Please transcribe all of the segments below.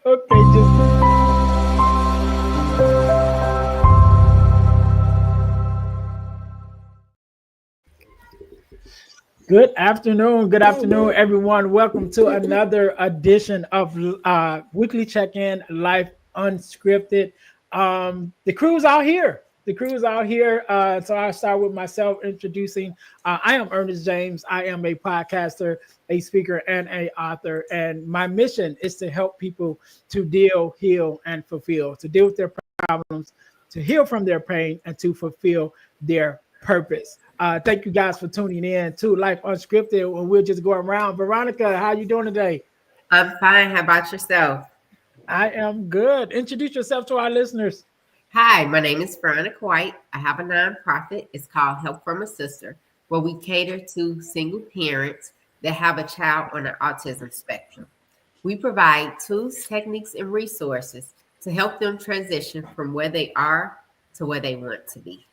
Okay, just good afternoon, everyone. Welcome to another edition of Weekly Check-In Life Unscripted. The crew's out here. The crew's out here. So I'll start with myself introducing. I am Ernest James. I am a podcaster, a speaker, and a author. And my mission is to help people to deal, heal, and fulfill, to deal with their problems, to heal from their pain, and to fulfill their purpose. Thank you guys for tuning in to Life Unscripted. And we'll just go around. Veronica, how you doing today? I'm fine. How about yourself? I am good. Introduce yourself to our listeners. Hi, my name is Veronica White. I have a nonprofit. It's called Help from a Sister, where we cater to single parents that have a child on the autism spectrum. We provide tools, techniques, and resources to help them transition from where they are to where they want to be.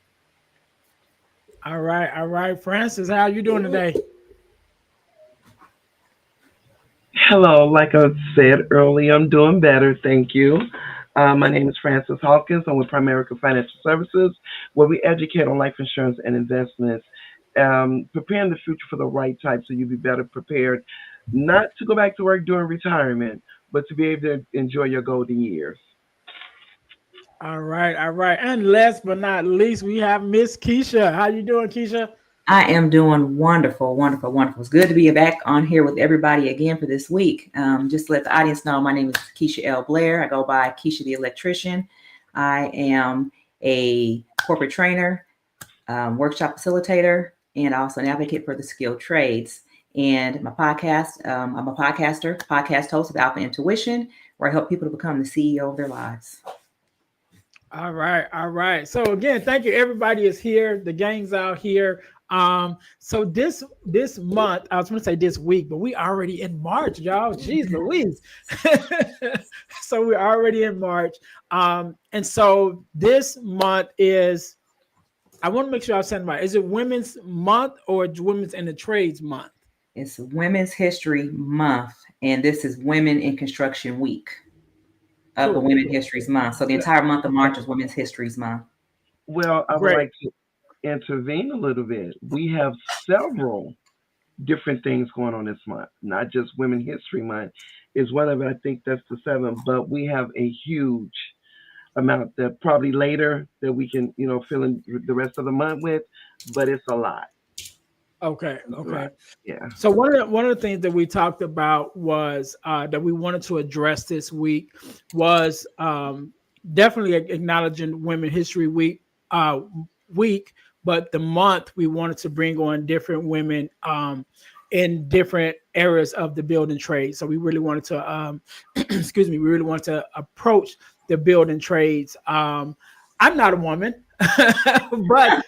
All right. Francis, how you doing today? Hello, like I said earlier, I'm doing better, thank you. My name is Francis Hawkins. I'm with Primerica Financial Services, where we educate on life insurance and investments, preparing the future for the right type so you'll be better prepared, not to go back to work during retirement, but to be able to enjoy your golden years. All right. And last but not least, we have Miss Keisha. How you doing, Keisha? I am doing wonderful, wonderful, wonderful. It's good to be back on here with everybody again for this week. Just to let the audience know, my name is Keisha L. Blair. I go by Keisha the Electrician. I am a corporate trainer, workshop facilitator, and also an advocate for the skilled trades. And my podcast, I'm a podcaster, podcast host of Alpha Intuition, where I help people to become the CEO of their lives. All right. So again, thank you. Everybody is here. The gang's out here. So this month, I was going to say this week, but we already in March, y'all. Jeez Louise. So we're already in March. And so this month is, I want to make sure I'm saying right. Is it Women's Month or Women's in the Trades Month? It's Women's History Month, and this is Women in Construction Week of the Women's History Month. So the entire month of March is Women's History Month. Well, I would like to intervene a little bit. We have several different things going on this month, not just Women History Month is one of it. I think that's the seventh, but we have a huge amount that probably later that we can, fill in the rest of the month with, but it's a lot. Okay. Yeah. So one of the things that we talked about was that we wanted to address this week was definitely acknowledging Women History Week, but the month we wanted to bring on different women in different areas of the building trade. So we really wanted to, we really wanted to approach the building trades. I'm not a woman. but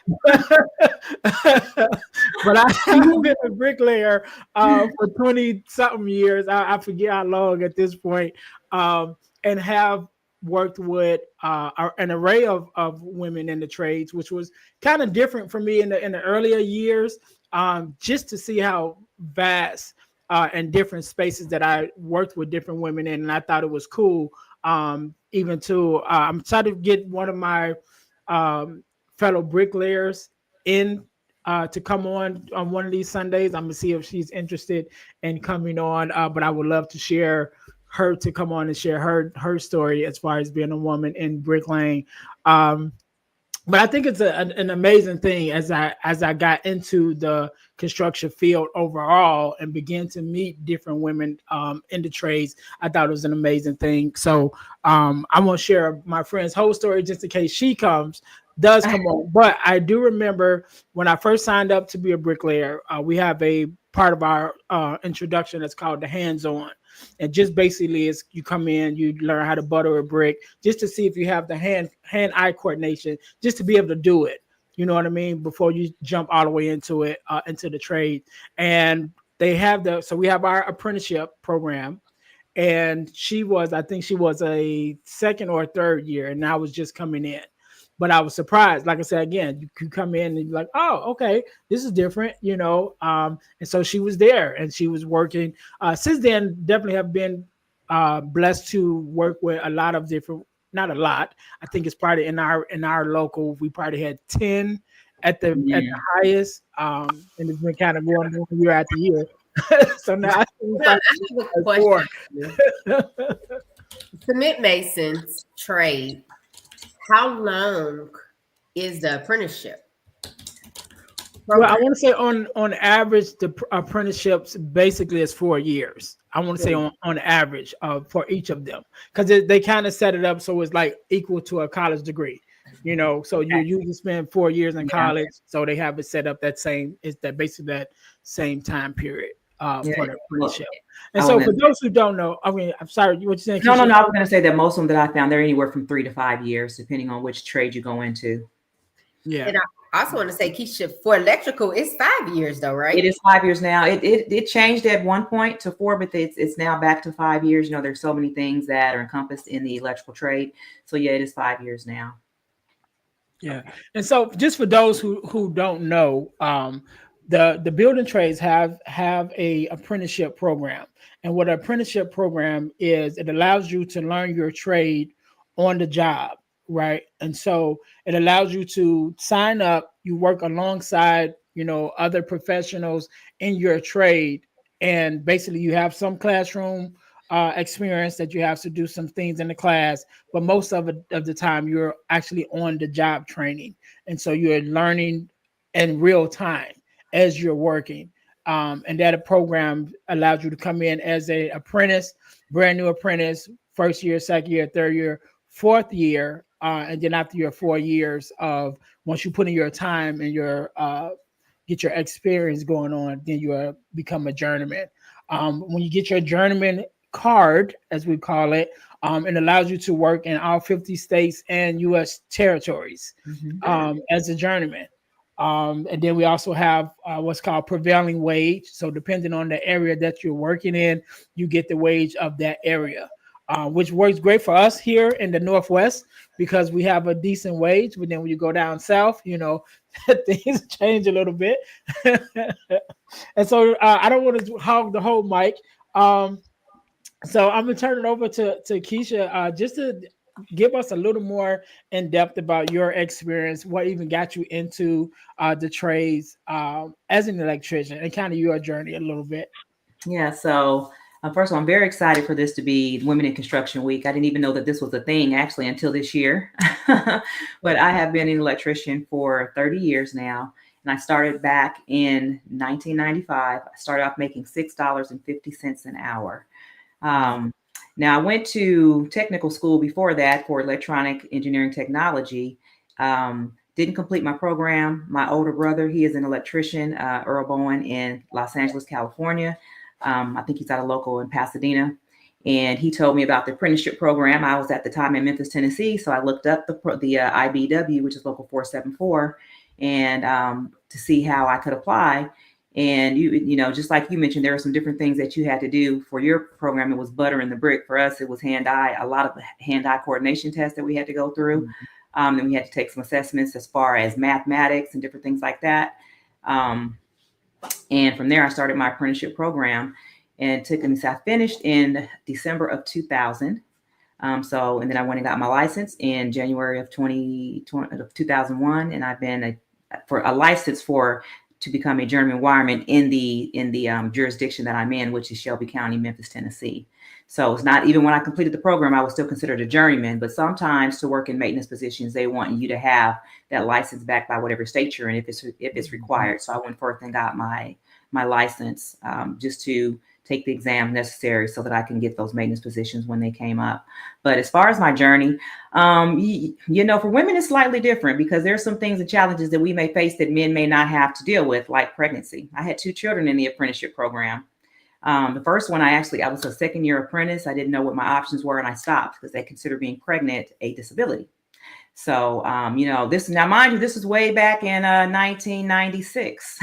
I have been a bricklayer for 20 something years. I forget how long at this point, and have worked with an array of women in the trades, which was kind of different for me in the earlier years, just to see how vast and different spaces that I worked with different women in, and I thought it was cool. Even to I'm trying to get one of my fellow bricklayers in to come on one of these Sundays. I'm gonna see if she's interested in coming on, but I would love to share her to come on and share her story as far as being a woman in bricklaying. But I think it's an amazing thing as I got into the construction field overall and began to meet different women in the trades. I thought it was an amazing thing. So I'm gonna share my friend's whole story just in case she does come on. But I do remember when I first signed up to be a bricklayer, we have a part of our introduction that's called the hands-on. And just basically is you come in, you learn how to butter a brick just to see if you have the hand-eye coordination, just to be able to do it. You know what I mean? Before you jump all the way into it, into the trade. And they have so we have our apprenticeship program. And I think she was a second or third year, and I was just coming in. But I was surprised. Like I said, again, you could come in and you're like, oh, okay, this is different, And so she was there and she was working. Since then, definitely have been blessed to work with a lot of different, not a lot. I think it's probably in our local, we probably had 10 at the Mm. highest. And it's been kind of going on year after year. So now I think we Now, probably I have a have question. 4. Cement masons trade. How long is the apprenticeship Well, I program? want to say on average, the apprenticeships basically is 4 years. I want to say on average for each of them, because they kind of set it up so it's like equal to a college degree. So you Okay. usually spend 4 years in Yeah. college, so they have it set up that same is that basically that same time period Yeah. for the Well, apprenticeship. And I was so gonna for those who don't know, I mean, I'm sorry, what you saying, no, no, Keisha? no. I was gonna say that most of them that I found, they're anywhere from 3 to 5 years, depending on which trade you go into. Yeah. And I also want to say, Keisha, for electrical, it's 5 years though, It right? is 5 years now. It changed at one point to 4, but it's now back to 5 years. There's so many things that are encompassed in the electrical trade. So yeah, it is 5 years now. Yeah, and so just for those who don't know, the building trades have a apprenticeship program, and what an apprenticeship program is, it allows you to learn your trade on the job, right? And so it allows you to sign up. You work alongside, other professionals in your trade, and basically you have some classroom experience that you have to do some things in the class, but most of the time you're actually on the job training, and so you're learning in real time as you're working. And that program allows you to come in as a apprentice, brand new apprentice, first year, second year, third year, fourth year, and then after your 4 years of once you put in your time and your get your experience going on, then you become a journeyman. When you get your journeyman card, as we call it, it allows you to work in all 50 states and U.S. territories Mhm. as a journeyman. And then we also have what's called prevailing wage. So depending on the area that you're working in, you get the wage of that area, which works great for us here in the Northwest because we have a decent wage. But then when you go down south, things change a little bit. And so I don't want to hog the whole mic. So I'm gonna turn it over to Keisha just to give us a little more in depth about your experience, what even got you into the trades as an electrician, and kind of your journey a little bit. Yeah. So first of all, I'm very excited for this to be Women in Construction Week. I didn't even know that this was a thing actually until this year. But I have been an electrician for 30 years now. And I started back in 1995. I started off making $6.50 an hour. Um, Now, I went to technical school before that for electronic engineering technology. Didn't complete my program. My older brother, he is an electrician, Earl Bowen in Los Angeles, California. I think he's out of local in Pasadena. And he told me about the apprenticeship program. I was at the time in Memphis, Tennessee. So I looked up the IBW, which is local 474, and to see how I could apply. And just like you mentioned, there are some different things that you had to do for your program. It was butter and the brick. For us, it was hand-eye, a lot of hand-eye coordination tests that we had to go through. Then we had to take some assessments as far as mathematics and different things like that. And from there, I started my apprenticeship program, and so I finished in December of 2000. And then I went and got my license in January of 2001, and I've been for a license to become a journeyman wireman in the jurisdiction that I'm in, which is Shelby County, Memphis, Tennessee. So it's not even when I completed the program, I was still considered a journeyman. But sometimes to work in maintenance positions, they want you to have that license backed by whatever state you're in, if it's required. So I went forth and got my license just to take the exam necessary so that I can get those maintenance positions when they came up. But as far as my journey, for women, it's slightly different because there's some things and challenges that we may face that men may not have to deal with, like pregnancy. I had 2 children in the apprenticeship program. The first one, I was a second-year apprentice. I didn't know what my options were, and I stopped because they consider being pregnant a disability. So, now, mind you, this is way back in 1996.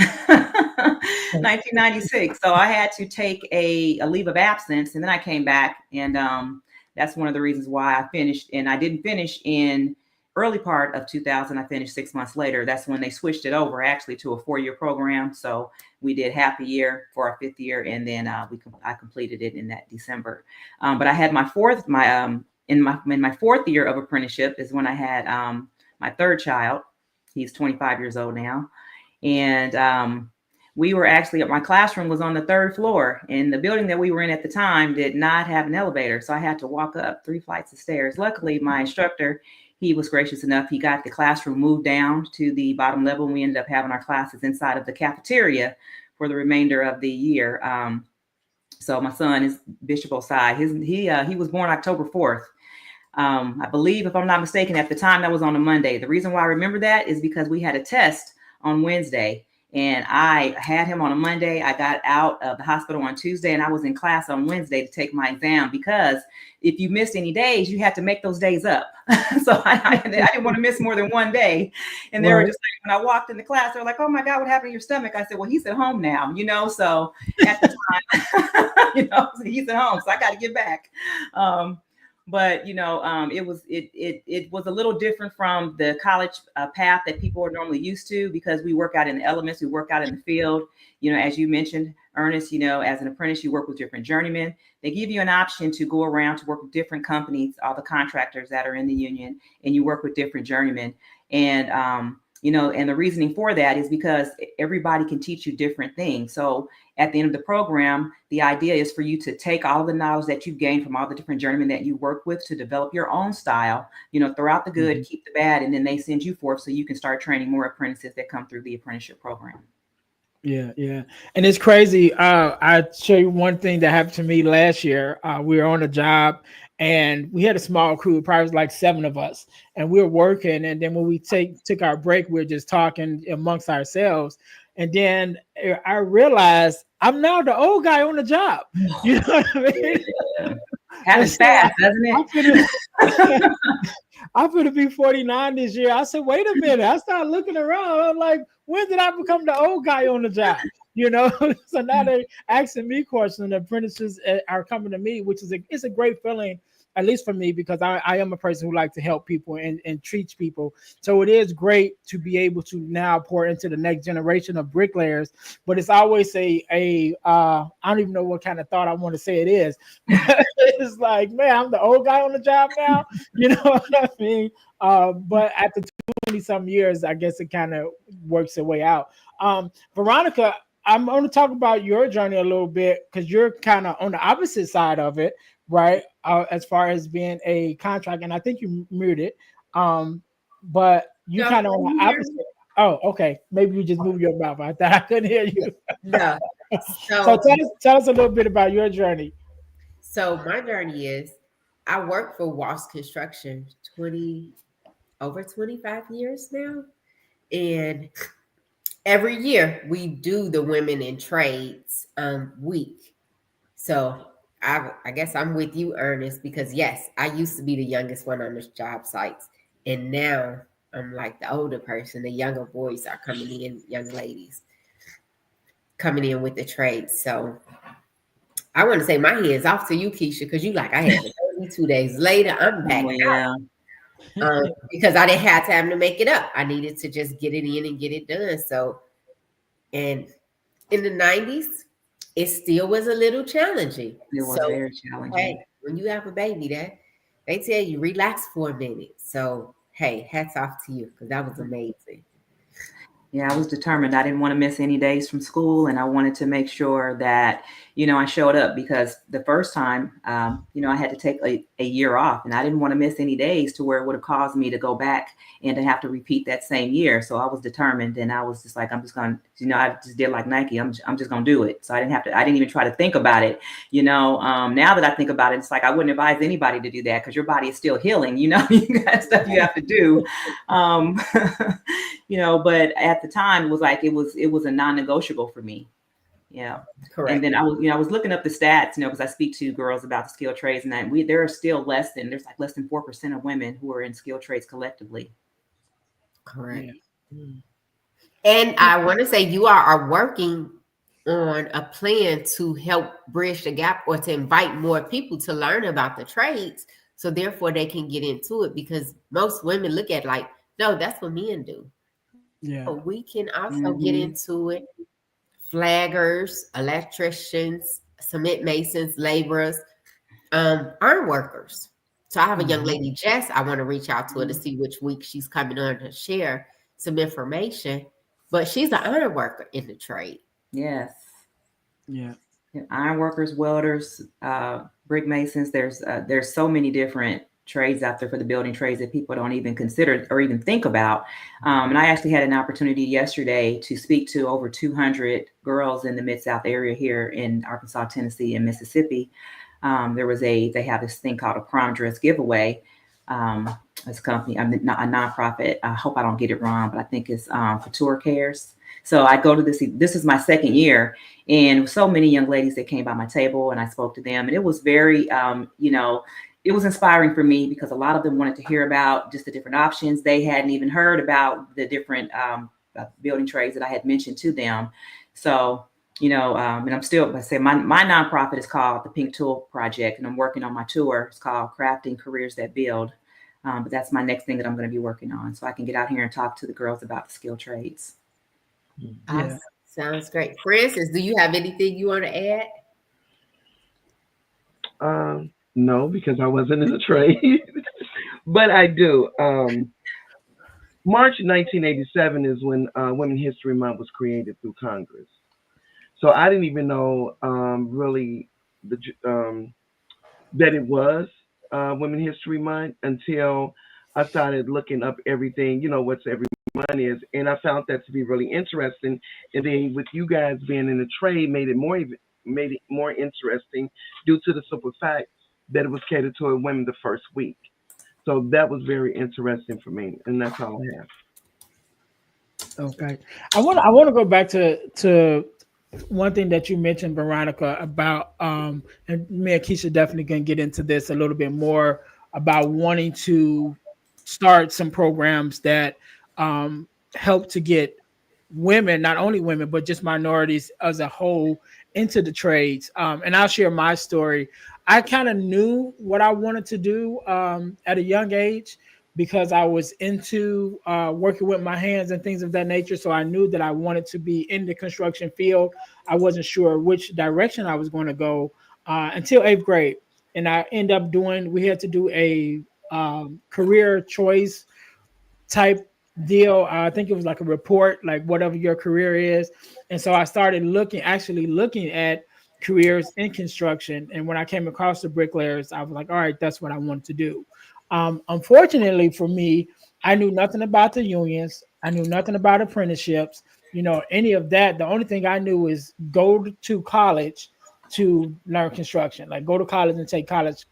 1996. So I had to take a leave of absence, and then I came back, and that's one of the reasons why I finished. And I didn't finish in early part of 2000, I finished 6 months later. That's when they switched it over actually to a 4-year program. So we did half a year for our 5th year, and then I completed it in that December. But I had my in my 4th year of apprenticeship is when I had my 3rd child. He's 25 years old now, and we were actually, my classroom was on the 3rd floor, and the building that we were in at the time did not have an elevator. So I had to walk up 3 flights of stairs. Luckily, my instructor, he was gracious enough. He got the classroom moved down to the bottom level, and we ended up having our classes inside of the cafeteria for the remainder of the year. So my son is Bishop Osai. He was born October 4th. I believe, if I'm not mistaken, at the time that was on a Monday. The reason why I remember that is because we had a test on Wednesday, and I had him on a Monday. I got out of the hospital on Tuesday, and I was in class on Wednesday to take my exam, because if you missed any days, you had to make those days up. So I didn't want to miss more than one day. And they were just like, when I walked into class, they're like, "Oh my God, what happened to your stomach?" I said, "Well, he's at home now, So at the time, he's at home, so I got to get back. But it was a little different from the college path that people are normally used to, because we work out in the elements, we work out in the field. As you mentioned, Ernest, as an apprentice, you work with different journeymen. They give you an option to go around to work with different companies, all the contractors that are in the union, and you work with different journeymen. And and the reasoning for that is because everybody can teach you different things. So at the end of the program, the idea is for you to take all the knowledge that you've gained from all the different journeymen that you work with to develop your own style, throw out the good, keep the bad, and then they send you forth so you can start training more apprentices that come through the apprenticeship program. Yeah. And it's crazy. I show you one thing that happened to me last year. We were on a job, and we had a small crew, probably like 7 of us, and we were working. And then when we took our break, we were just talking amongst ourselves. And then I realized I'm now the old guy on the job. You know what I mean? Yeah. Happens fast, doesn't it? I'm going to be 49 this year. I said, wait a minute. I started looking around. I'm like, when did I become the old guy on the job? So now they're asking me questions. The apprentices are coming to me, which is it's a great feeling, at least for me, because I am a person who likes to help people and treat people. So it is great to be able to now pour into the next generation of bricklayers. But it's always I don't even know what kind of thought I want to say it is. It's like, man, I'm the old guy on the job now. You know what I mean? But after 20-some years, I guess it kind of works its way out. Veronica, I'm going to talk about your journey a little bit, because you're kind of on the opposite side of it, right? As far as being a contract, and I think you muted, but you kind of on the opposite. Oh, okay. Maybe you just moved your mouth. I thought I couldn't hear you. No. So tell us a little bit about your journey. So my journey is, I work for Walsh Construction over 25 years now, and every year we do the Women in Trades week. So I guess I'm with you, Ernest, because yes, I used to be the youngest one on the job sites, and now I'm like the older person. The younger boys are coming in, young ladies coming in with the trades. So I want to say my head's off to you, Keisha, because you like, I had 32 days later, I'm back out. Because I didn't have time to make it up. I needed to just get it in and get it done. So, and in the 90s, it still was a little challenging. It was very challenging. Hey, when you have a baby, they tell you relax for a minute. So, hey, hats off to you, because that was amazing. Yeah, I was determined. I didn't want to miss any days from school, and I wanted to make sure that, I showed up, because the first time, I had to take a year off, and I didn't want to miss any days to where it would have caused me to go back and to have to repeat that same year. So I was determined, and I was just like, I'm just going to, I just did like Nike. I'm just going to do it. So I didn't even try to think about it. Now that I think about it, it's like, I wouldn't advise anybody to do that, because your body is still healing, you got stuff you have to do. But at the time, it was a non-negotiable for me. Yeah. Correct. And then I was looking up the stats, because I speak to girls about the skilled trades, and there are still less than 4% of women who are in skilled trades collectively. Correct. Yeah. And I want to say you are working on a plan to help bridge the gap, or to invite more people to learn about the trades, So therefore they can get into it, because most women look at like, no, that's what men do. Yeah. No, we can also get Mm-hmm. into it. Flaggers, electricians, cement masons, laborers, iron workers. So I have a young Mhm. lady, Jess. I want to reach out to her to see which week she's coming on to share some information. But she's an iron worker in the trade. Yes. Yeah. Yeah, iron workers, welders, brick masons. There's so many different trades out there for the building trades that people don't even consider or even think about. And I actually had an opportunity yesterday to speak to over 200 girls in the Mid South area here in Arkansas, Tennessee, and Mississippi. They have this thing called a prom dress giveaway. This company, I'm not a nonprofit. I hope I don't get it wrong, but I think it's Couture Cares. So I go to this. This is my second year, and so many young ladies that came by my table, and I spoke to them, and it was very, it was inspiring for me because a lot of them wanted to hear about just the different options. They hadn't even heard about the different building trades that I had mentioned to them. So, and I'm still, I say my nonprofit is called the Pink Tool Project, and I'm working on my tour. It's called Crafting Careers That Build. But that's my next thing that I'm going to be working on, so I can get out here and talk to the girls about the skill trades. Yeah. Sounds great. Francis, do you have anything you want to add? No, because I wasn't in the trade, but I do. March 1987 is when Women History Month was created through Congress. So I didn't even know really the that it was Women History Month until I started looking up everything, what's every month is, and I found that to be really interesting. And then with you guys being in the trade, made it more interesting due to the simple fact that it was catered to women the first week. So that was very interesting for me, and that's all I have. Okay. I want to go back to one thing that you mentioned, Veronica, about and me and Keisha definitely gonna get into this a little bit more about wanting to start some programs that help to get women, not only women, but just minorities as a whole into the trades. And I'll share my story. I kind of knew what I wanted to do at a young age because I was into working with my hands and things of that nature. So I knew that I wanted to be in the construction field. I wasn't sure which direction I was going to go until eighth grade. And I end up we had to do a career choice type deal. I think it was like a report, like whatever your career is. And so I started actually looking at careers in construction. And when I came across the bricklayers, I was like, all right, that's what I want to do. Unfortunately for me, I knew nothing about the unions. I knew nothing about apprenticeships, any of that. The only thing I knew is go to college to learn construction, like go to college and take college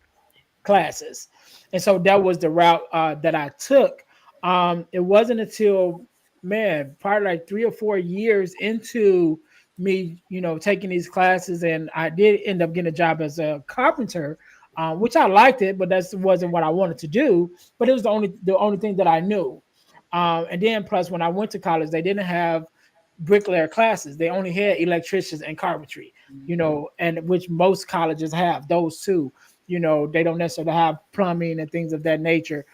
classes. And so that was the route that I took. It wasn't until, man, probably like 3 or 4 years into me, taking these classes, and I did end up getting a job as a carpenter, which I liked it, but that wasn't what I wanted to do. But it was the only thing that I knew. And then plus, when I went to college, they didn't have bricklayer classes. They only had electricians and carpentry, and which most colleges have those two. They don't necessarily have plumbing and things of that nature.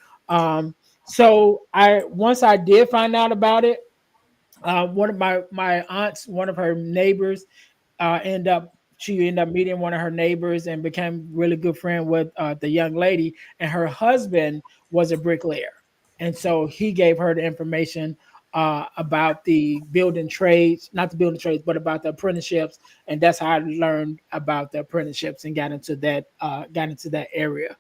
So once I did find out about it, one of my aunts, one of her neighbors, she ended up meeting one of her neighbors and became really good friend with the young lady, and her husband was a bricklayer, and so he gave her the information about the building trades, not the building trades, but about the apprenticeships, and that's how I learned about the apprenticeships and got into that area.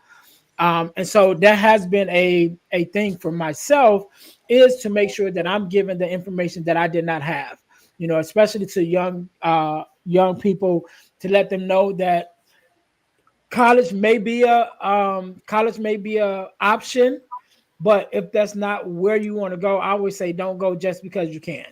And so that has been a thing for myself, is to make sure that I'm given the information that I did not have, especially to young people, to let them know that college may be a option, but if that's not where you want to go, I always say don't go just because you can.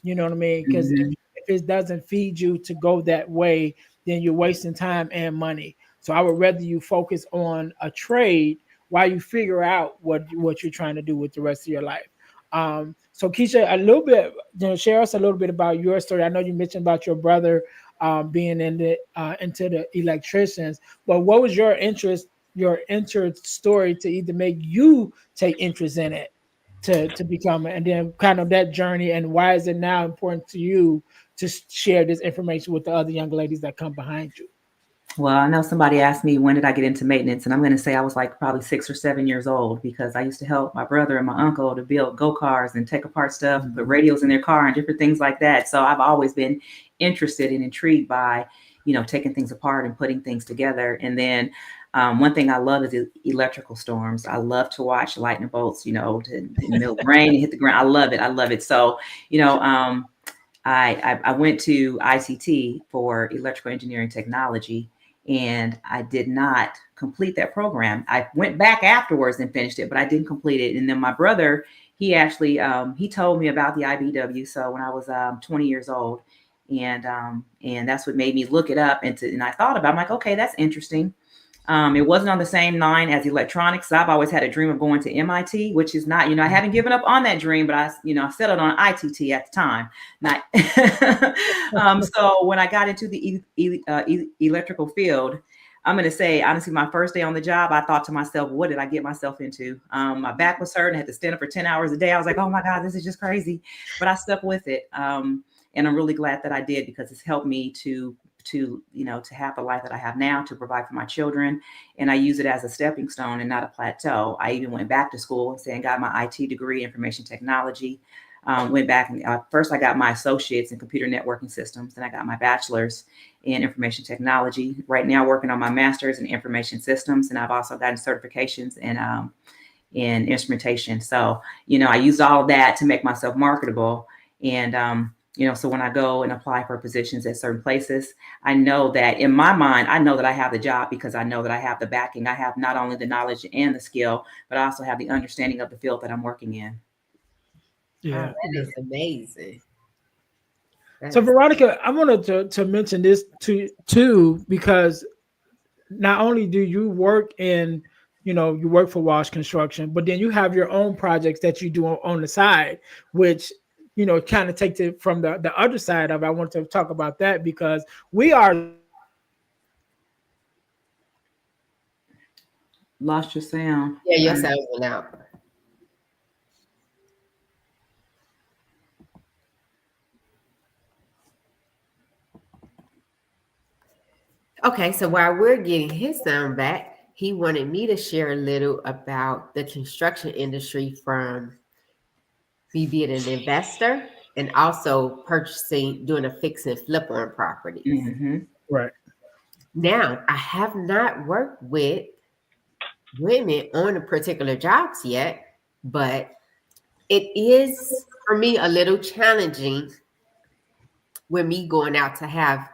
You know what I mean? Because Mhm. if it doesn't feed you to go that way, then you're wasting time and money. So I would rather you focus on a trade while you figure out what you're trying to do with the rest of your life. So Keisha, a little bit, share us a little bit about your story. I know you mentioned about your brother being into the electricians, but what was your interest your interest story to either make you take interest in it to become it, and then kind of that journey and why is it now important to you to share this information with the other young ladies that come behind you? Well, I know somebody asked me when did I get into maintenance, and I'm going to say I was like probably 6 or 7 years old because I used to help my brother and my uncle to build go-karts and take apart stuff, put radios in their car and different things like that. So I've always been interested and intrigued by, taking things apart and putting things together. And then one thing I love is electrical storms. I love to watch lightning bolts, to in the middle of the rain and hit the ground. I love it. I love it. So, I went to ICT for electrical engineering technology, and I did not complete that program. I went back afterwards and finished it, but I didn't complete it. And then my brother, he actually he told me about the IBW. So when I was 20 years old, and that's what made me look it up. And I thought about it. I'm like, okay, that's interesting. It wasn't on the same line as electronics. So I've always had a dream of going to MIT, which is not, I haven't given up on that dream, but I settled on ITT at the time. Not, so when I got into the electrical field, I'm going to say, honestly, my first day on the job, I thought to myself, what did I get myself into? My back was hurting. I had to stand up for 10 hours a day. I was like, oh my God, this is just crazy. But I stuck with it. And I'm really glad that I did because it's helped me to have the life that I have now, to provide for my children. And I use it as a stepping stone and not a plateau. I even went back to school and got my IT degree, information technology. Went back and first I got my associates in computer networking systems. Then I got my bachelor's in information technology. Right now working on my master's in information systems. And I've also gotten certifications in instrumentation. So, I used all of that to make myself marketable. And, so when I go and apply for positions at certain places, I know that in my mind, I know that I have the job because I know that I have the backing. I have not only the knowledge and the skill, but I also have the understanding of the field that I'm working in. Yeah, that is amazing. So Veronica, I wanted to mention this too because not only do you work in, you work for Wash Construction, but then you have your own projects that you do on the side, which kind of takes it from the other side of it. I want to talk about that because we are Lost your sound. Yeah, your sound went out. Okay, so while we're getting his sound back, he wanted me to share a little about the construction industry from me being an investor and also purchasing, doing a fix and flip on properties. Mm-hmm. right. Now, I have not worked with women on a particular jobs yet, but it is for me a little challenging with me going out to have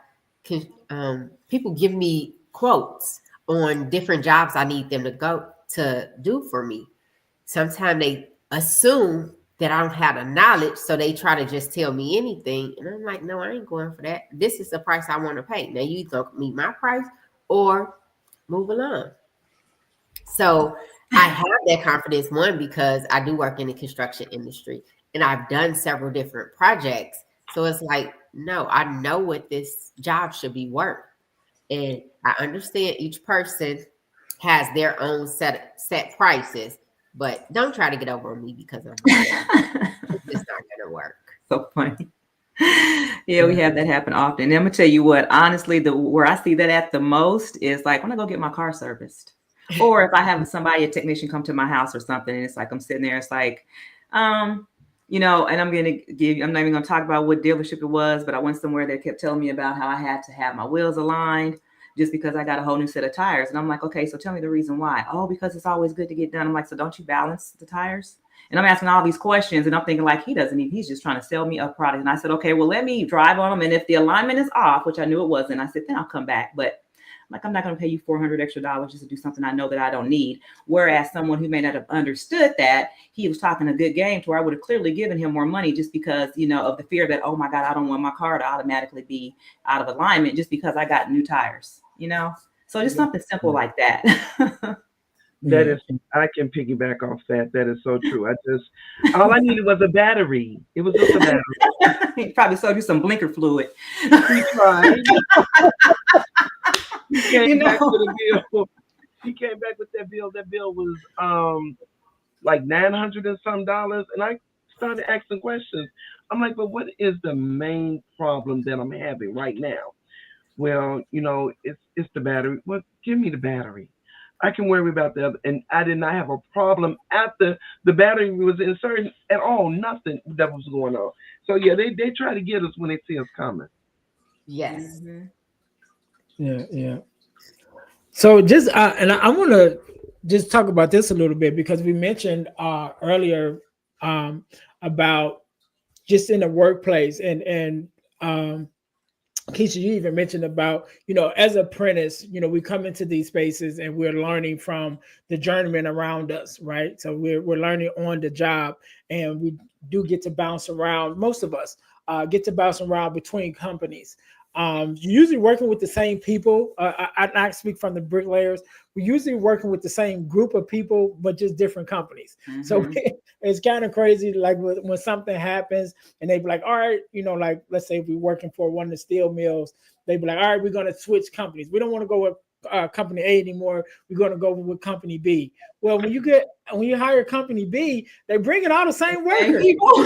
people give me quotes on different jobs I need them to go to do for me. Sometimes they assume that I don't have the knowledge, so they try to just tell me anything. And I'm like, no, I ain't going for that. This is the price I want to pay. Now you either meet my price or move along. So I have that confidence, one, because I do work in the construction industry and I've done several different projects. So it's like, no, I know what this job should be worth. And I understand each person has their own set prices, but don't try to get over on me because of that. It's just not going to work. So funny. Yeah, we have that happen often. And I'm gonna tell you what, honestly, where I see that at the most is like when I go get my car serviced. Or if I have a technician come to my house or something, and it's like I'm sitting there, it's like, and I'm not even gonna talk about what dealership it was, but I went somewhere that kept telling me about how I had to have my wheels aligned just because I got a whole new set of tires. And I'm like, okay, so tell me the reason why. Oh, because it's always good to get done. I'm like, so don't you balance the tires? And I'm asking all these questions and I'm thinking like, he's just trying to sell me a product. And I said, okay, well, let me drive on them. And if the alignment is off, which I knew it wasn't, I said, then I'll come back. But like, I'm not going to pay you $400 extra just to do something I know that I don't need. Whereas someone who may not have understood that, he was talking a good game to where I would have clearly given him more money just because, of the fear that, oh my God, I don't want my car to automatically be out of alignment just because I got new tires, So just something simple like that. That is, I can piggyback off that. That is so true. All I needed was a battery. It was just a battery. He probably sold you some blinker fluid. He tried. He came back with a bill He came back with that bill. That bill was like $900 and some dollars, and I started asking questions. I'm like, but what is the main problem that I'm having right now? Well, it's the battery. Well, give me the battery. I can worry about the other. And I did not have a problem after the battery was inserted at all. Nothing that was going on. So yeah, they try to get us when they see us coming. Yes. Mm-hmm. Yeah, yeah. So just and I want to just talk about this a little bit because we mentioned earlier um, about just in the workplace and um, Keisha, you even mentioned about, as apprentice, we come into these spaces and we're learning from the journeyman around us, right? So we're learning on the job, and we do get to bounce around. Most of us get to bounce around between companies. Usually working with the same people. I speak from the bricklayers. We're usually working with the same group of people, but just different companies. So Mm-hmm. it's kind of crazy. Like when something happens, and they'd be like, all right, like, let's say if we're working for one of the steel mills, they'd be like, all right, we're going to switch companies. We don't want to go with company A anymore. We're going to go with company B. Well, when you hire company B, they bring in all the same Same workers. people.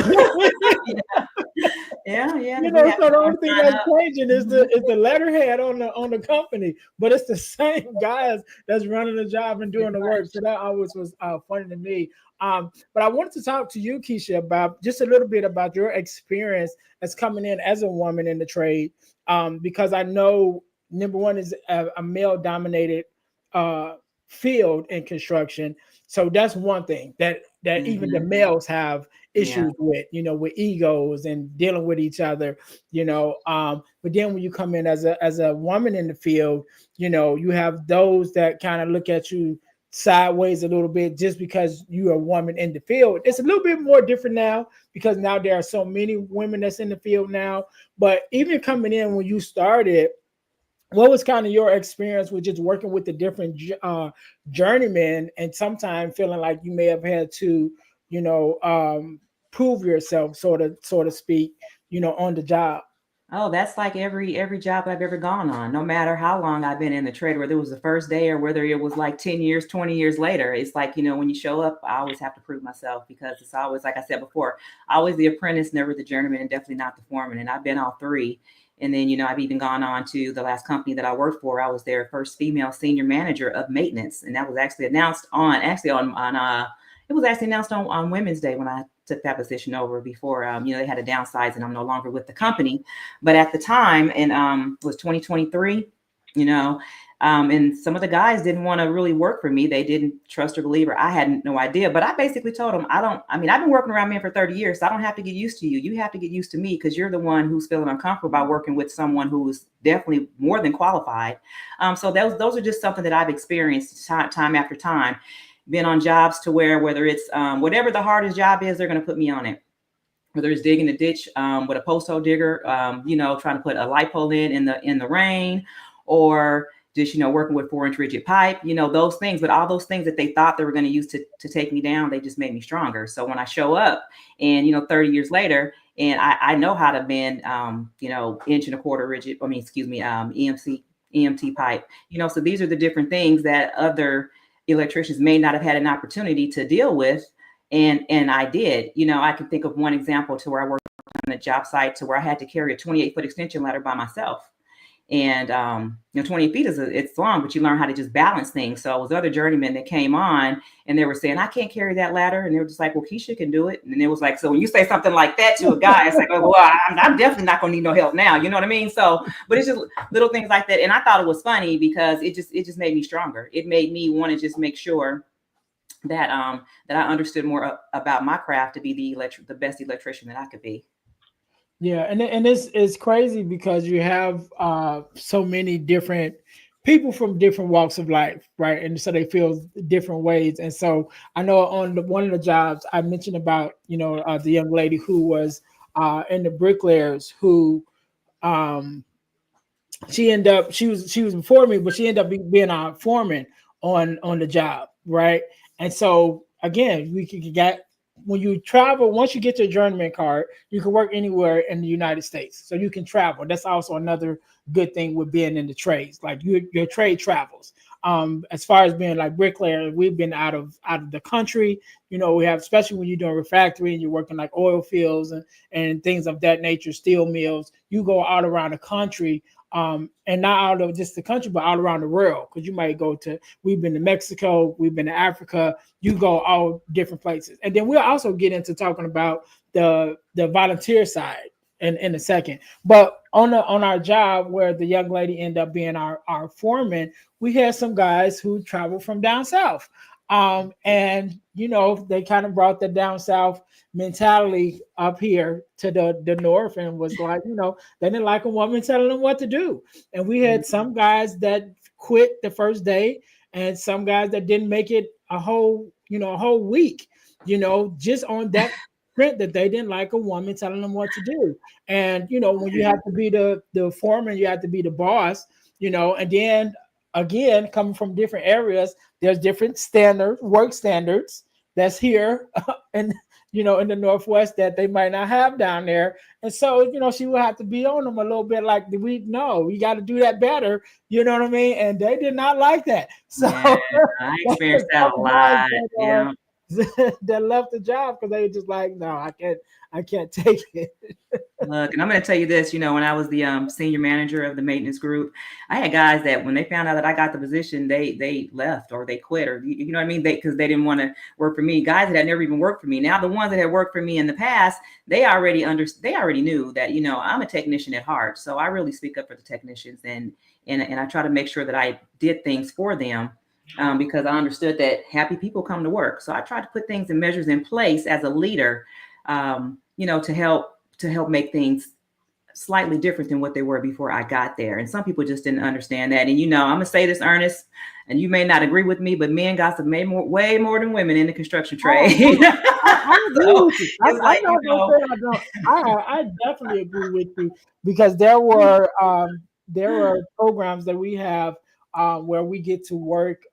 Yeah, yeah. We have So to the go and only thing sign that's up. changing is Mhm. the letterhead on the company, but it's the same guys that's running the job and Pretty doing the work. much. So that always was funny to me. But I wanted to talk to you, Keisha, about just a little bit about your experience as coming in as a woman in the trade, because I know number one is a male dominated uh, field in construction. So that's one thing that even the Mhm. males have Yeah. issues with, with egos and dealing with each other, but then when you come in as a woman in the field, you have those that kind of look at you sideways a little bit just because you're a woman in the field. It's a little bit more different now because now there are so many women that's in the field now. But even coming in when you started, what was kind of your experience with just working with the different journeymen, and sometimes feeling like you may have had to, you know, um, prove yourself, sort of speak, on the job? Oh, that's like every job I've ever gone on, no matter how long I've been in the trade, whether it was the first day or whether it was like 10 years, 20 years later. It's like, when you show up, I always have to prove myself because it's always, like I said before, always the apprentice, never the journeyman, and definitely not the foreman. And I've been all three. And then, I've even gone on to the last company that I worked for. I was their first female senior manager of maintenance. And that was actually announced it was actually announced on Women's Day when I took that position over before, they had to downsize and I'm no longer with the company. But at the time, and it was 2023, and some of the guys didn't want to really work for me. They didn't trust or believe, or I had no idea. But I basically told them, I've been working around men for 30 years, so I don't have to get used to you. You have to get used to me because you're the one who's feeling uncomfortable about working with someone who is definitely more than qualified. So those are just something that I've experienced time after time. Been on jobs to whether it's whatever the hardest job is, they're going to put me on it, whether it's digging a ditch with a post hole digger, trying to put a light pole in the rain, or just, working with 4-inch rigid pipe, those things. But all those things that they thought they were going to use to take me down, they just made me stronger. So when I show up and, 30 years later, and I know how to bend, inch and a quarter rigid, EMT pipe, so these are the different things that other electricians may not have had an opportunity to deal with. And I did. I can think of one example to where I worked on a job site to where I had to carry a 28-foot extension ladder by myself. And 28 feet it's long, but you learn how to just balance things. So it was other journeymen that came on and they were saying, I can't carry that ladder. And they were just like, well, Keisha can do it. And it was like, so when you say something like that to a guy, it's like, oh, well, I'm definitely not gonna need no help now. You know what I mean? So, but it's just little things like that. And I thought it was funny because it just made me stronger. It made me want to just make sure that I understood more about my craft to be the best electrician that I could be. Yeah, and it's crazy because you have so many different people from different walks of life, right? And so they feel different ways. And so I know on one of the jobs I mentioned about, the young lady who was in the bricklayers who um, she was before me, but she ended up being a foreman on the job, right? And so again, we could get when you travel, once you get your journeyman card, you can work anywhere in the United States. So you can travel. That's also another good thing with being in the trades. Like your trade travels. As far as being like bricklayer, we've been out of the country. We have, especially when you're doing refractory and you're working like oil fields and things of that nature, steel mills. You go out around the country, and not out of just the country, but all around the world. Because you might go to, we've been to Mexico, we've been to Africa. You go all different places, and then we'll also get into talking about the volunteer side in a second. But on our job, where the young lady ended up being our foreman, we had some guys who traveled from down south. And they kind of brought the down south mentality up here to the north, and was like, they didn't like a woman telling them what to do. And we had some guys that quit the first day, and some guys that didn't make it a whole week, just on that print that they didn't like a woman telling them what to do. And when you have to be the foreman, you have to be the boss, and then again, coming from different areas, there's different work standards that's here and in the Northwest that they might not have down there. And so, she will have to be on them a little bit, like, we got to do that better. You know what I mean? And they did not like that. So yeah, I experienced that a lot. Yeah. that left the job because they were just like, no, I can't take it. Look, and I'm going to tell you this, when I was the senior manager of the maintenance group, I had guys that when they found out that I got the position, they left or they quit, or you know what I mean? Because they didn't want to work for me. Guys that had never even worked for me. Now the ones that had worked for me in the past, they already knew that, I'm a technician at heart. So I really speak up for the technicians, and I try to make sure that I did things for them. Because I understood that happy people come to work. So I tried to put things and measures in place as a leader, to help make things slightly different than what they were before I got there. And some people just didn't understand that. And I'm gonna say this, Ernest, and you may not agree with me, but men gossip way more than women in the construction trade. I agree with you. I definitely agree with you, because there were programs that we have where we get to work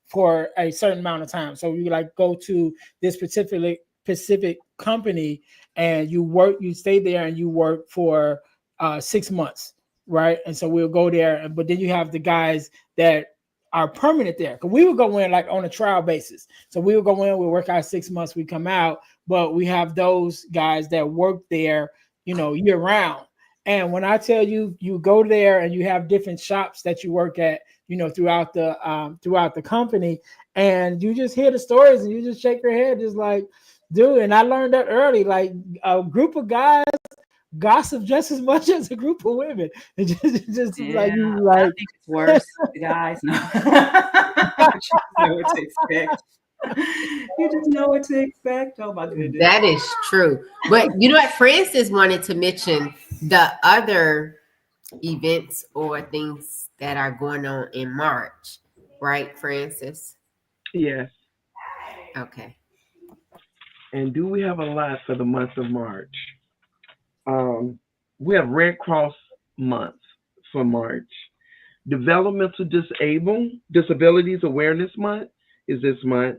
for a certain amount of time. So you like go to this specific company, and you stay there and you work for 6 months, right? And so we'll go there, but then you have the guys that are permanent there, because we would go in like on a trial basis. So we would go in, we work out 6 months, we come out, but we have those guys that work there, year round. And when I tell you, you go there and you have different shops that you work at, throughout the company, and you just hear the stories and you just shake your head, just like, dude. And I learned that early, like a group of guys gossip just as much as a group of women. It just Yeah, like I think it's worse, the guys. No. You just know what to expect. You just know what to expect. Oh my goodness. That is true. But you know what? Francis wanted to mention the other events or things that are going on in March, right, Francis? Yes. Okay. And do we have a lot for the month of March? We have Red Cross Month for March. Developmental Disabilities Awareness Month is this month.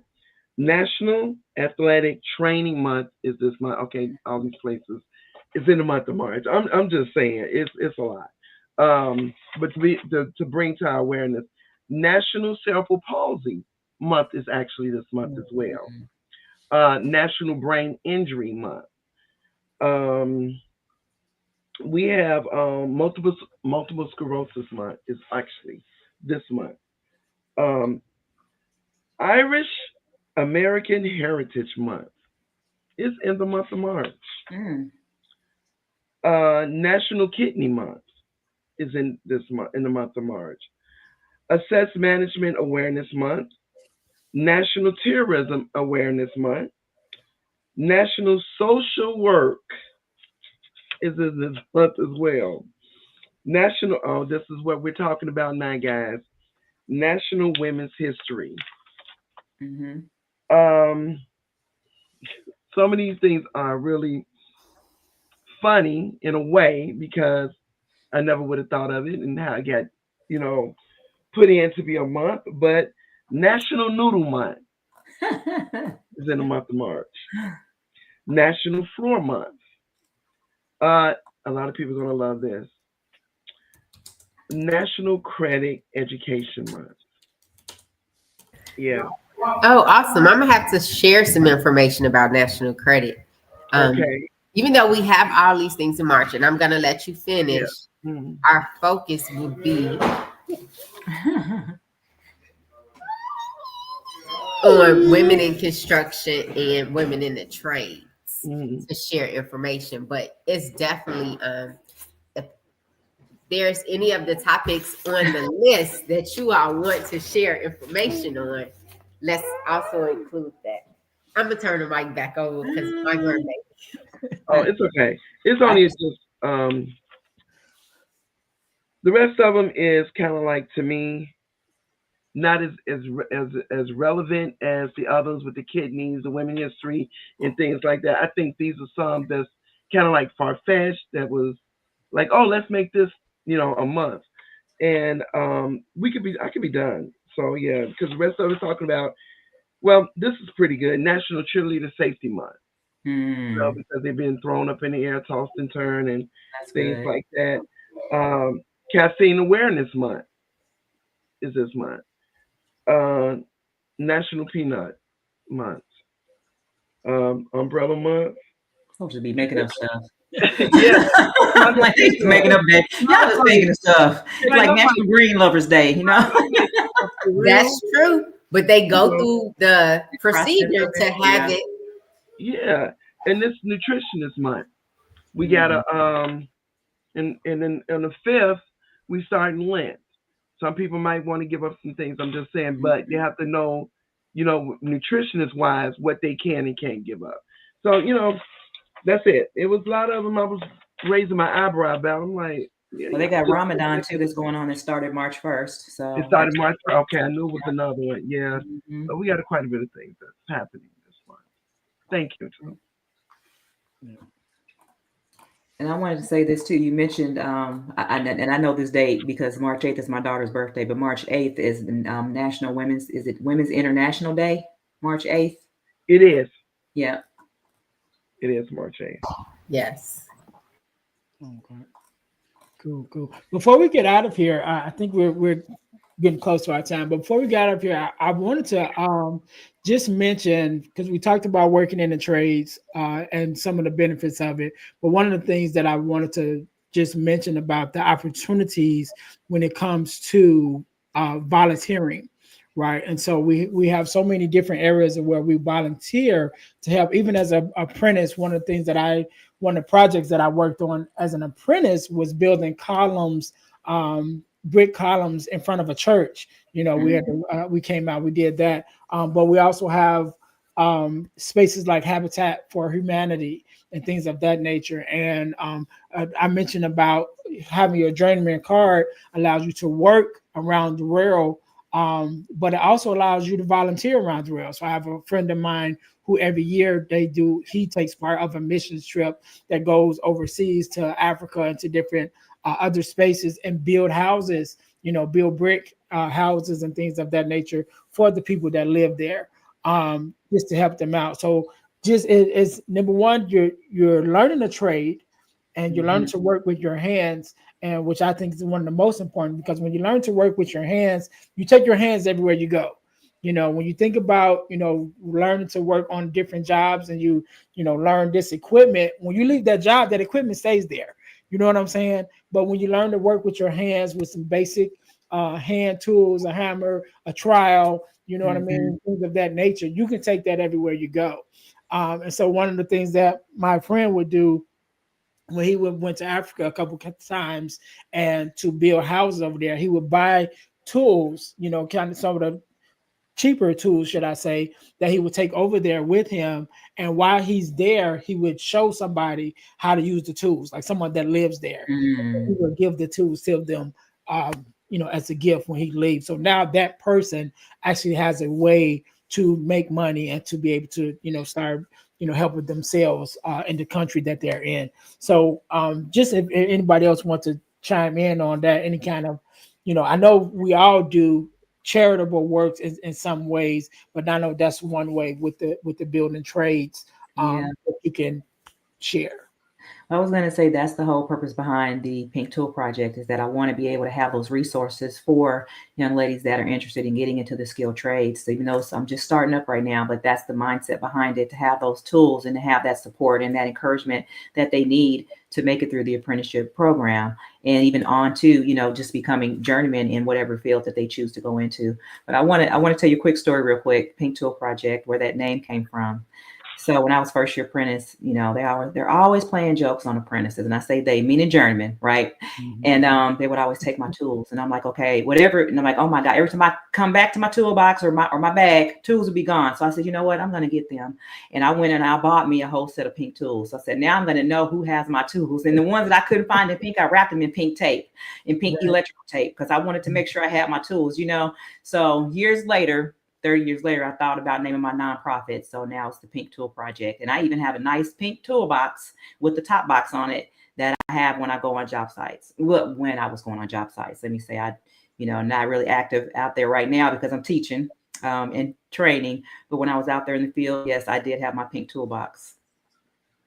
National Athletic Training Month is this month. Okay, all these places. It's in the month of March. I'm just saying it's a lot. But to bring to our awareness, National Cerebral Palsy Month is actually this month as well. National Brain Injury Month. We have multiple sclerosis month is actually this month. Um, Irish American Heritage Month is in the month of March. Mm. National Kidney Month is in the month of March. Assess Management Awareness Month. National Terrorism Awareness Month. National Social Work is in this month as well. This is what we're talking about now, guys. National Women's History. Mm-hmm. Um, some of these things are really funny in a way because I never would have thought of it and how it got, put in to be a month. But National Noodle Month is in the month of March. National Floor Month. A lot of people are going to love this. National Credit Education Month. Yeah. Oh, awesome. I'm gonna have to share some information about National Credit. Um, Okay. Even though we have all these things in March, and I'm gonna let you Yeah. finish, Mhm. our focus would be on women in construction and women in the trades Mhm. to share information. But it's definitely if there's any of the topics on the list that you all want to share information on, let's also include that. I'm gonna turn the mic back over because my grandbaby. Oh, it's okay. It's only just the rest of them is kind of like to me not as relevant as the others with the kidneys, the women history, and things like that. I think these are some that's kind of like far fetched. That was like, oh, let's make this, a month, and I could be done. So yeah, because the rest of it's talking about. Well, this is pretty good. National Cheerleader Safety Month. Mm, Because they've been thrown up in the air, tossed and turned, and that's things good. like that. Caffeine Awareness Month is this month. Uh, National Peanut Month. Umbrella Month. Folks should be making up stuff. Yeah, I'm just Like they just making up that. Y'all just making stuff. It's like like I'm like, National Green Lovers Day, you know? for real. That's true, but they You go know, through the Process procedure of to it. have Yeah. it. yeah, and this Nutritionist Month. We got Mm, a and then on the fifth we start in Lent. Some people might want to give up some things. I'm just saying, but you have to know, nutritionist wise, what they can and can't give up. So that's it. It was a lot of them. I was raising my eyebrow about. I'm like, yeah, well, they got Ramadan too that's going on that started March 1st. it So started that's March. Okay, I knew it was another one. Yeah, mhm. so we got quite a bit of things that's happening this month. Thank you. And I wanted to say this too. You mentioned, and I know this date because March 8th is my daughter's birthday, but March 8th is the National Women's, is it Women's International Day? March 8th? It is. Yeah. It is March 8th. Yes. Okay. Cool. Before we get out of here, I think we're getting close to our time. But before we get out of here, I wanted to just mention, because we talked about working in the trades and some of the benefits of it. But one of the things that I wanted to just mention about the opportunities when it comes to volunteering, right? And so we have so many different areas of where we volunteer to help. Even as a apprentice, one of the projects that I worked on as an apprentice was building columns, brick columns in front of a church. We had Mhm. we came out, we did that, but we also have spaces like Habitat for Humanity and things of that nature. And I mentioned about having your journeyman card allows you to work around the rail, but it also allows you to volunteer around the rail. So I have a friend of mine who every year he takes part of a missions trip that goes overseas to Africa and to different other spaces and build houses, build brick houses and things of that nature for the people that live there, just to help them out. So just it's number one, you're learning a trade and you're learning Mhm. to work with your hands, and which I think is one of the most important, because when you learn to work with your hands, you take your hands everywhere you go. When you think about, learning to work on different jobs and learn this equipment, when you leave that job, that equipment stays there. You know what I'm saying? But when you learn to work with your hands with some basic hand tools, a hammer, a trowel, you know what I Mhm. mean? Things of that nature, you can take that everywhere you go. And so one of the things that my friend would do when he went to Africa a couple times and to build houses over there, he would buy tools, kind of some of the cheaper tools, should I say, that he would take over there with him. And while he's there, he would show somebody how to use the tools, like someone that lives there. He Mm. would give the tools to them, as a gift when he leaves. So now that person actually has a way to make money and to be able to, start, helping themselves in the country that they're in. So just if anybody else wants to chime in on that, any kind of, I know we all do charitable works in some ways, but I know that's one way with the building trades Yeah. that you can share. I was going to say that's the whole purpose behind the Pink Tool Project is that I want to be able to have those resources for young ladies that are interested in getting into the skilled trades. So even though I'm just starting up right now, but that's the mindset behind it, to have those tools and to have that support and that encouragement that they need to make it through the apprenticeship program and even on to, just becoming journeyman in whatever field that they choose to go into. But I want to tell you a quick story real quick, Pink Tool Project, where that name came from. So when I was first year apprentice, they're always playing jokes on apprentices, and I say they, meaning journeymen, right? Mhm. And they would always take my tools, and I'm like, okay, whatever. And I'm like, oh my god, every time I come back to my toolbox or my bag, tools will be gone. So I said, you know what, I'm gonna get them, and I went and I bought me a whole set of pink tools. So I said, now I'm gonna know who has my tools, and the ones that I couldn't find in pink, I wrapped them in pink tape, in pink electrical tape, because I wanted to make sure I had my tools. So years later. 30 years later, I thought about naming my nonprofit. So now it's the Pink Tool Project. And I even have a nice pink toolbox with the top box on it that I have when I go on job sites. Well, when I was going on job sites, let me say not really active out there right now because I'm teaching and training. But when I was out there in the field, yes, I did have my pink toolbox.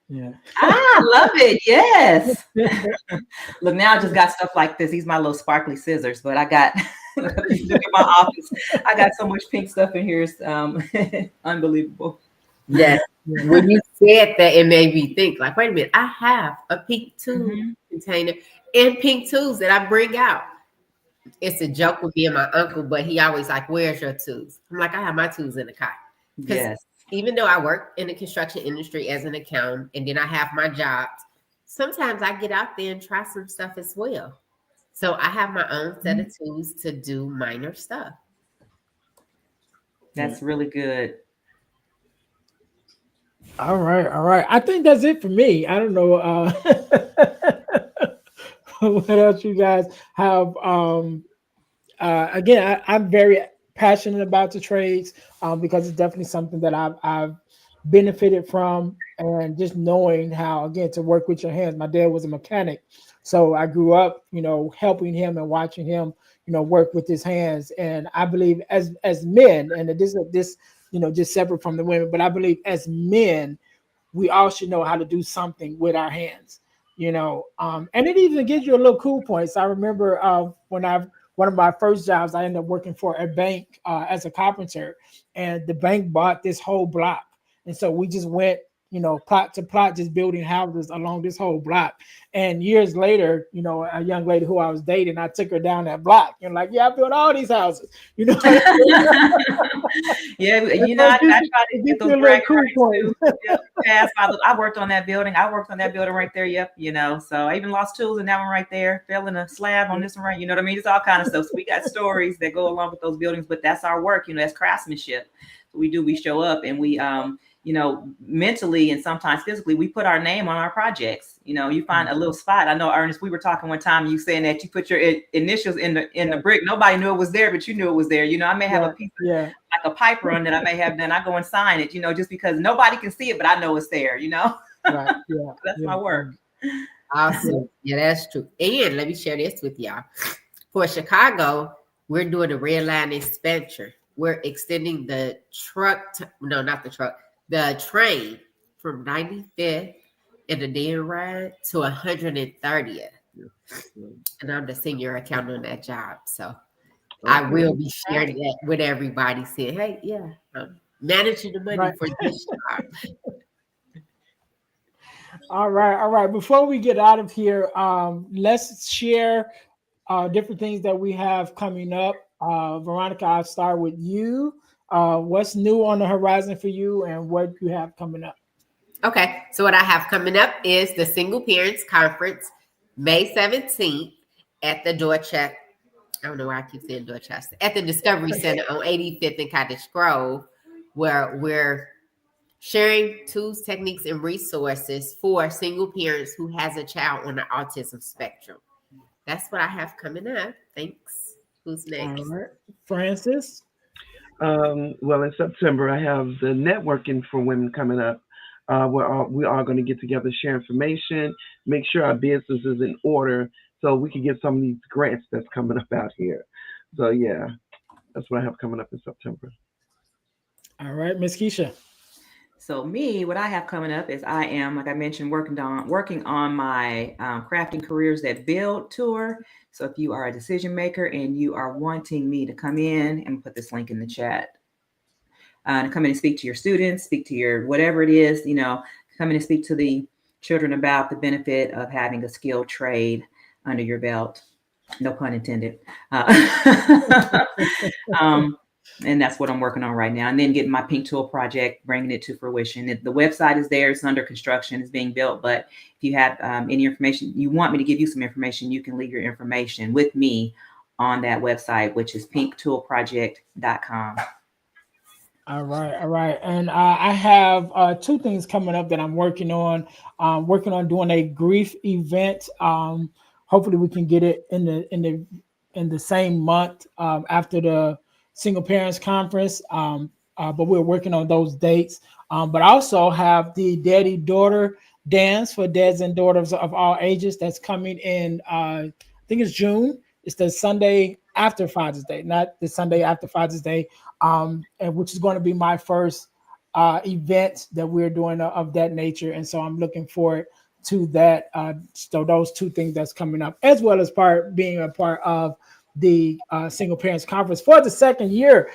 Yeah. I love it. Yes. Look, now I just got stuff like this. These are my little sparkly scissors, but I got look in my office. I got so much pink stuff in here. It's unbelievable. Yes. When you said that, it made me think, like, wait a minute, I have a pink tool container and pink tools that I bring out. It's a joke with me and my uncle, but he always like, where's your tools? I'm like, I have my tools in the car. Yes. Even though I work in the construction industry as an accountant and then I have my jobs, sometimes I get out there and try some stuff as well. So I have my own set of tools to do minor stuff. That's really good. All right. I think that's it for me. I don't know what else you guys have. Again, I'm very passionate about the trades because it's definitely something that I've benefited from, and just knowing how, again, to work with your hands. My dad was a mechanic, so I grew up, helping him and watching him, work with his hands. And I believe as men, and this, just separate from the women, but I believe as men, we all should know how to do something with our hands, and it even gives you a little cool points. I remember one of my first jobs, I ended up working for a bank as a carpenter, and the bank bought this whole block. And so we just went, plot to plot, just building houses along this whole block. And years later, a young lady who I was dating, I took her down that block and like, yeah, I built all these houses, Yeah, I try to get those brag rights too. I worked on that building. Right there. Yep. So I even lost tools in that one right there. Fell in a slab on this one, right? You know what I mean? It's all kind of stuff. So we got stories that go along with those buildings, but that's our work. That's craftsmanship. So we show up and we, mentally and sometimes physically, we put our name on our projects. You find a little spot. I know, Ernest, we were talking one time, you saying that you put your initials in the brick. Nobody knew it was there, but you knew it was there. I may have a piece of like a pipe run that I may have done. I go and sign it, just because nobody can see it, but I know it's there, Right. Yeah. That's my work. Awesome. Yeah, that's true. And let me share this with y'all. For Chicago, we're doing a red line expansion. We're extending the train from 95th and the day ride to 130th. And I'm the senior accountant on that job. So I will be sharing that with everybody, saying, hey, yeah, I'm managing the money for this job. All right. Before we get out of here, let's share different things that we have coming up. Veronica, I'll start with you. What's new on the horizon for you and what you have coming up? Okay, so what I have coming up is the Single Parents Conference, May 17th at the Dorchester. I don't know why I keep saying Dorchester. At the Discovery Center on 85th and Cottage Grove, where we're sharing tools, techniques, and resources for single parents who has a child on the autism spectrum. That's what I have coming up. Thanks. Who's next? All right. Francis? Well, in September, I have the networking for women coming up. We are going to get together, share information, make sure our business is in order so we can get some of these grants that's coming up out here. So, that's what I have coming up in September. All right, Miss Keisha. So me, what I have coming up is I am, like I mentioned, working on my Crafting Careers That Build tour. So if you are a decision maker and you are wanting me to come in and put this link in the chat, to come in and speak to your students, speak to your whatever it is, come in and speak to the children about the benefit of having a skilled trade under your belt. No pun intended. And that's what I'm working on right now. And then getting my Pink Tool project, bringing it to fruition. The website is there. It's under construction. It's being built. But if you have any information, you want me to give you some information, you can leave your information with me on that website, which is pinktoolproject.com. All right. And I have two things coming up that I'm working on. Working on doing a grief event. Hopefully, we can get it in the same month after the single parents conference. But we're working on those dates. But I also have the daddy daughter dance for dads and daughters of all ages that's coming in. I think it's June. It's the Sunday after Father's Day, not the Sunday after Father's Day, and which is going to be my first event that we're doing of that nature. And so I'm looking forward to that. So those two things that's coming up, as well as being a part of the single parents conference for the second year.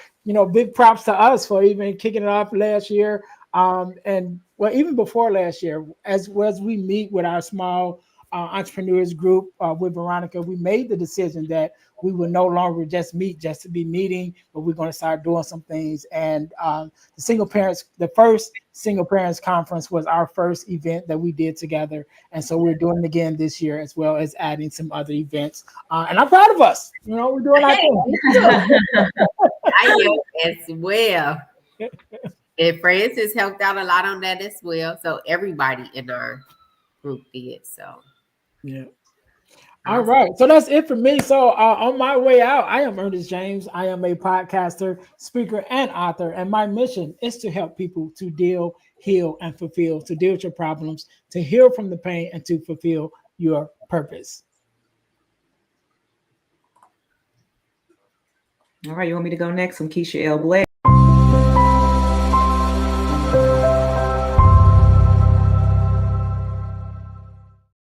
Big props to us for even kicking it off last year. And well, even before last year, as we meet with our small entrepreneurs group with Veronica, we made the decision that we will no longer just meet just to be meeting, but we're going to start doing some things. And the first single parents conference was our first event that we did together. And so we're doing it again this year, as well as adding some other events. And I'm proud of us. We're doing our thing. I am as well. And Francis helped out a lot on that as well. So everybody in our group did. So yeah. All right. So that's it for me. So on my way out, I am Ernest James. I am a podcaster, speaker, and author. And my mission is to help people to deal, heal, and fulfill, to deal with your problems, to heal from the pain, and to fulfill your purpose. All right. You want me to go next? I'm Keisha L. Blair.